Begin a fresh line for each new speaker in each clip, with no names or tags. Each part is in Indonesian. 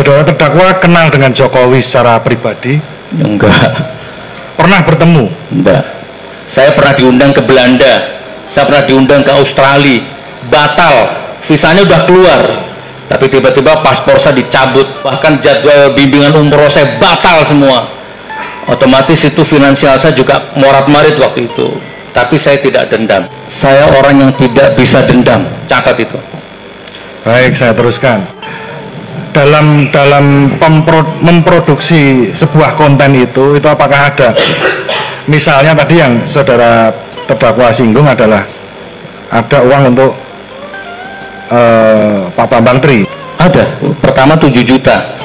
Saudara terdakwa kenal dengan Jokowi secara pribadi?
Enggak.
Pernah bertemu?
Enggak. Saya pernah diundang ke Belanda, saya pernah diundang ke Australia, batal, visanya udah keluar, tapi tiba-tiba paspor saya dicabut, bahkan jadwal bimbingan umroh saya batal semua. Otomatis itu finansial saya juga morat-marit waktu itu. Tapi saya tidak dendam. Saya orang yang tidak bisa dendam. Catat itu.
Baik, saya teruskan. Dalam memproduksi sebuah konten itu apakah ada, misalnya tadi yang saudara terdakwa singgung adalah ada uang untuk Pak Bambang Tri?
Ada. Pertama 7 juta.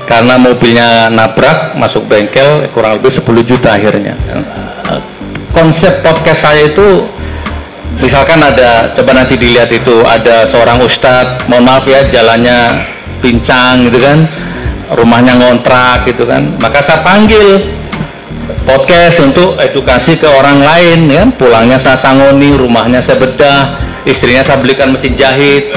Karena mobilnya nabrak, masuk bengkel, kurang lebih 10 juta akhirnya. Konsep podcast saya itu, misalkan ada, coba nanti dilihat itu, ada seorang ustadz, mohon maaf ya, jalannya pincang gitu kan, rumahnya ngontrak gitu kan, maka saya panggil podcast untuk edukasi ke orang lain ya, pulangnya saya sangoni, rumahnya saya bedah, istrinya saya belikan mesin jahit,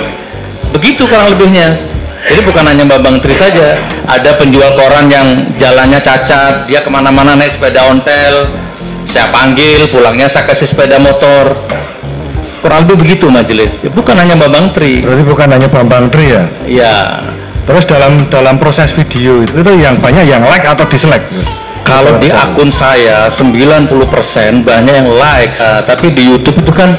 begitu kurang lebihnya. Jadi bukan hanya Bambang Tri saja, ada penjual koran yang jalannya cacat, dia kemana-mana naik sepeda ontel, saya panggil, pulangnya saya kasih sepeda motor, kurang lebih begitu majelis. Ya, bukan hanya Bambang Tri.
Berarti bukan hanya Bambang Tri ya?
Iya.
Terus dalam proses video itu yang banyak yang like atau dislike?
Kalau di akun saya 90% banyak yang like, tapi di YouTube itu kan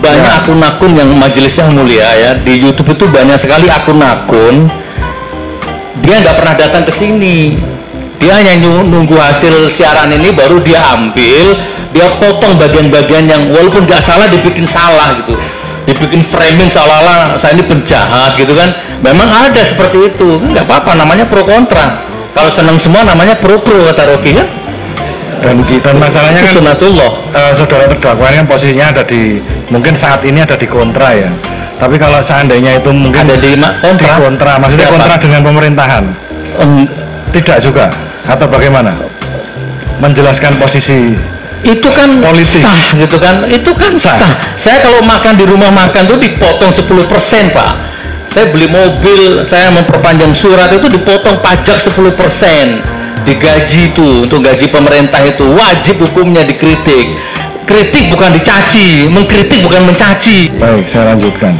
banyak akun-akun yang majelisnya mulia ya. Di YouTube itu banyak sekali akun-akun dia nggak pernah datang ke sini. Dia hanya nunggu hasil siaran ini baru dia ambil, dia potong bagian-bagian yang walaupun nggak salah dibikin salah gitu, dibikin framing seolah-olah saya ini penjahat gitu kan. Memang ada seperti itu, nggak apa-apa, namanya pro kontra. Kalau senang semua namanya pro kata Rocky kan.
Dan masalahnya kan
sunatullah.
Saudara terdakwa kan posisinya ada di, mungkin saat ini ada di kontra ya. Tapi kalau seandainya itu mungkin
ada di
kontra, maksudnya
siapa?
Kontra dengan pemerintahan? Tidak juga, atau bagaimana? Menjelaskan posisi
itu kan
politik
sah gitu kan, itu kan sah. Saya kalau makan di rumah makan tuh dipotong 10% Pak. Saya beli mobil, saya memperpanjang surat itu dipotong pajak 10%. Digaji itu, untuk gaji pemerintah itu wajib hukumnya dikritik. Kritik bukan dicaci, mengkritik bukan mencaci.
Baik, saya lanjutkan.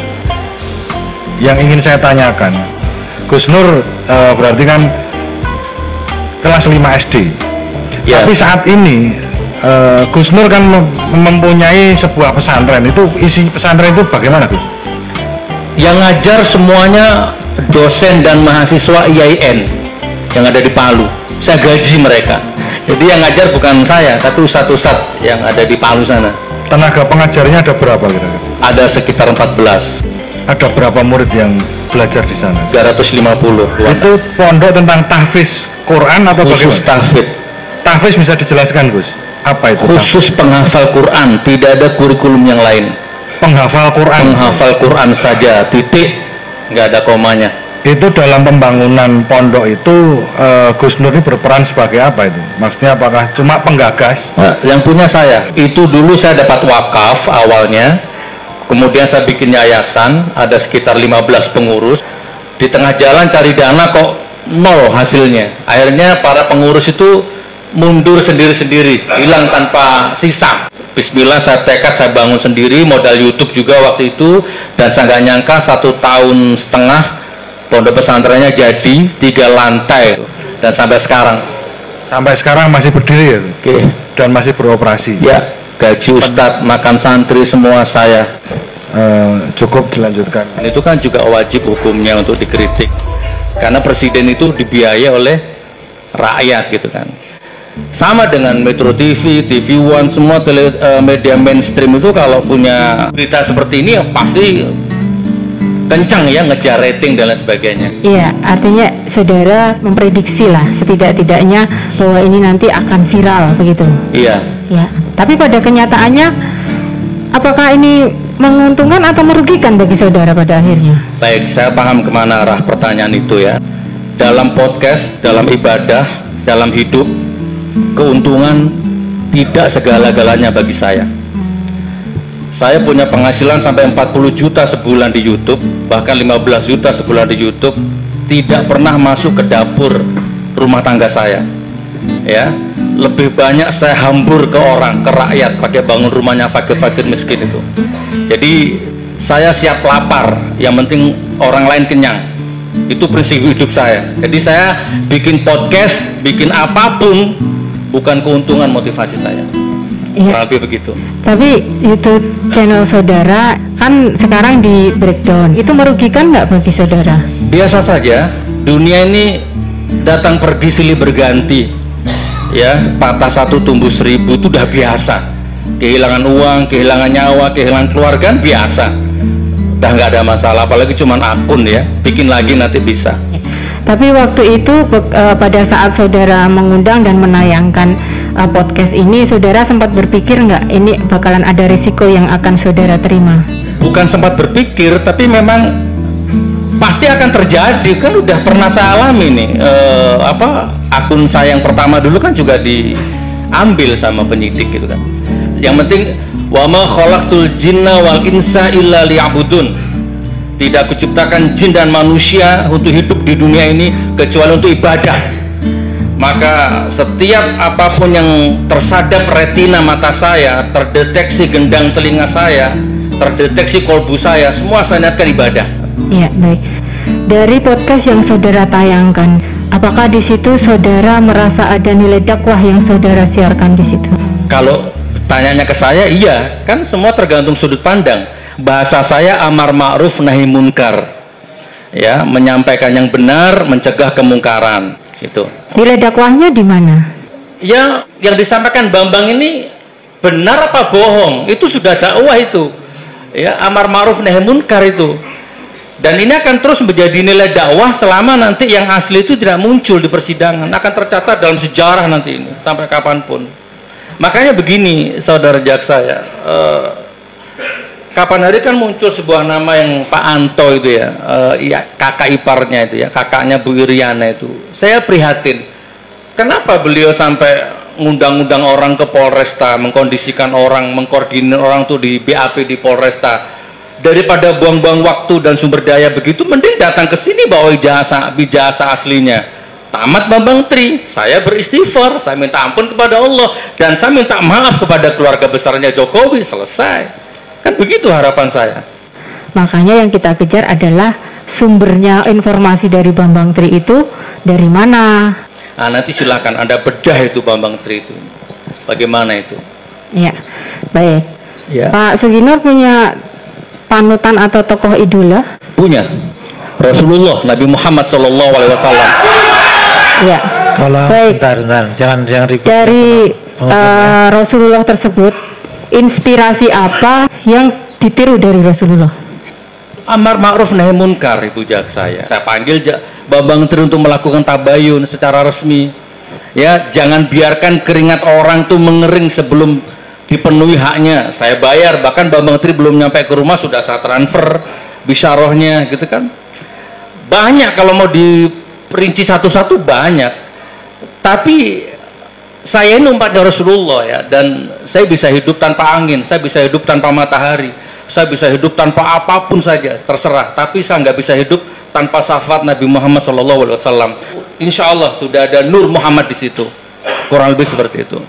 Yang ingin saya tanyakan, Gus Nur berarti kan kelas 5 SD ya. Tapi saat ini Gus Nur kan mempunyai sebuah pesantren. Itu isi pesantren itu bagaimana Gus?
Yang ngajar semuanya dosen dan mahasiswa IAIN yang ada di Palu. Saya gaji mereka. Jadi yang ngajar bukan saya, tapi ustadz-ustadz yang ada di Palu sana.
Tenaga pengajarnya ada berapa kira-kira?
Ada sekitar 14.
Ada berapa murid yang belajar di sana?
350.
Itu pondok tentang tahfiz Quran atau
khusus
bagaimana?
tahfiz.
Tahfiz bisa dijelaskan Gus? Apa itu?
Khusus penghafal Quran, tidak ada kurikulum yang lain.
Penghafal Quran?
Penghafal Quran saja, titik, nggak ada komanya.
Itu dalam pembangunan pondok itu Gus Nur ini berperan sebagai apa itu? Maksudnya apakah cuma penggagas?
Nah, yang punya saya, itu dulu saya dapat wakaf awalnya, kemudian saya bikin yayasan, ada sekitar 15 pengurus. Di tengah jalan cari dana kok nol hasilnya. Akhirnya para pengurus itu mundur sendiri-sendiri, hilang tanpa sisa. Bismillah, saya tekad, saya bangun sendiri, modal YouTube juga waktu itu, dan saya nggak nyangka 1,5 tahun pondok pesantrennya jadi 3 lantai dan sampai sekarang masih berdiri ya? Okay.
Dan masih beroperasi
ya. Gaji ustadz, makan santri semua saya.
Cukup dilanjutkan.
Itu kan juga wajib hukumnya untuk dikritik karena presiden itu dibiayai oleh rakyat gitu kan. Sama dengan Metro TV, TV One, semua media mainstream itu kalau punya berita seperti ini ya pasti kencang ya ngejar rating dan lain sebagainya.
Iya, artinya saudara memprediksi lah setidak-tidaknya bahwa ini nanti akan viral begitu.
Iya.
Ya, tapi pada kenyataannya apakah ini menguntungkan atau merugikan bagi saudara pada akhirnya?
Baik, saya paham kemana arah pertanyaan itu ya. Dalam podcast, dalam ibadah, dalam hidup, keuntungan tidak segala-galanya bagi saya. Saya punya penghasilan sampai 40 juta sebulan di YouTube, bahkan 15 juta sebulan di YouTube, tidak pernah masuk ke dapur rumah tangga saya. Ya, lebih banyak saya hambur ke orang, ke rakyat, pakai bangun rumahnya fakir-fakir miskin itu. Jadi saya siap lapar, yang penting orang lain kenyang. Itu prinsip hidup saya. Jadi saya bikin podcast, bikin apapun bukan keuntungan motivasi saya.
Iya.
Lebih begitu.
Tapi YouTube channel saudara kan sekarang di breakdown. Itu merugikan nggak bagi saudara?
Biasa saja. Dunia ini datang pergi silih berganti. Ya, patah satu tumbuh 1000 itu udah biasa. Kehilangan uang, kehilangan nyawa, kehilangan keluarga biasa. Udah nggak ada masalah. Apalagi cuman akun ya. Bikin lagi nanti bisa.
Tapi waktu itu pada saat saudara mengundang dan menayangkan podcast ini, saudara sempat berpikir nggak ini bakalan ada risiko yang akan saudara terima?
Bukan sempat berpikir, tapi memang pasti akan terjadi. Kan udah pernah saya alami nih. Akun saya yang pertama dulu kan juga diambil sama penyidik gitu kan. Yang penting wa ma khalaqtul jinna wal insa illa liya'budun. Tidak kuciptakan jin dan manusia untuk hidup di dunia ini kecuali untuk ibadah. Maka setiap apapun yang tersadap retina mata saya, terdeteksi gendang telinga saya, terdeteksi kolbu saya, semua saya niatkan ibadah.
Iya, baik. Dari podcast yang saudara tayangkan, apakah di situ saudara merasa ada nilai dakwah yang saudara siarkan di situ?
Kalau tanyanya ke saya, iya. Kan semua tergantung sudut pandang. Bahasa saya amar ma'ruf nahi munkar. Ya, menyampaikan yang benar, mencegah kemungkaran. Itu.
Nilai dakwahnya di mana?
Ya, yang disampaikan Bambang ini benar apa bohong? Itu sudah dakwah itu. Ya, amar ma'ruf nahi munkar itu. Dan ini akan terus menjadi nilai dakwah selama nanti yang asli itu tidak muncul di persidangan. Akan tercatat dalam sejarah nanti ini sampai kapanpun. Makanya begini, saudara jaksa ya. Kapan hari kan muncul sebuah nama yang Pak Anto itu ya, kakak iparnya itu ya, kakaknya Bu Iriana itu. Saya prihatin. Kenapa beliau sampai ngundang-undang orang ke Polresta, mengkondisikan orang, mengkoordinir orang tuh di BAP di Polresta. Daripada buang-buang waktu dan sumber daya begitu, mending datang ke sini bawa ijazah aslinya. Tamat Bambang Tri, saya beristighfar, saya minta ampun kepada Allah, dan saya minta maaf kepada keluarga besarnya Jokowi, selesai. Kan begitu harapan saya.
Makanya yang kita kejar adalah sumbernya informasi dari Bambang Tri itu dari mana?
Nah, nanti silakan Anda bedah itu Bambang Tri itu. Bagaimana itu?
Ya, baik.
Ya.
Pak Suginur punya panutan atau tokoh idola?
Punya. Rasulullah Nabi Muhammad SAW.
Ya.
Kalau
baik.
Bentar, jangan ribut.
Dari Rasulullah tersebut, inspirasi apa yang ditiru dari Rasulullah?
Amar ma'ruf nahi munkar itu jaksa ya. Saya panggil Bambang Tri untuk melakukan tabayun secara resmi. Ya, jangan biarkan keringat orang tuh mengering sebelum dipenuhi haknya. Saya bayar, bahkan Bambang Tri belum nyampe ke rumah sudah saya transfer bisyarahnya gitu kan. Banyak kalau mau diperinci satu-satu banyak. Tapi saya ini umatnya Rasulullah ya, dan saya bisa hidup tanpa angin, saya bisa hidup tanpa matahari, saya bisa hidup tanpa apapun saja, terserah. Tapi saya nggak bisa hidup tanpa syafaat Nabi Muhammad SAW. Insya Allah sudah ada Nur Muhammad di situ, kurang lebih seperti itu.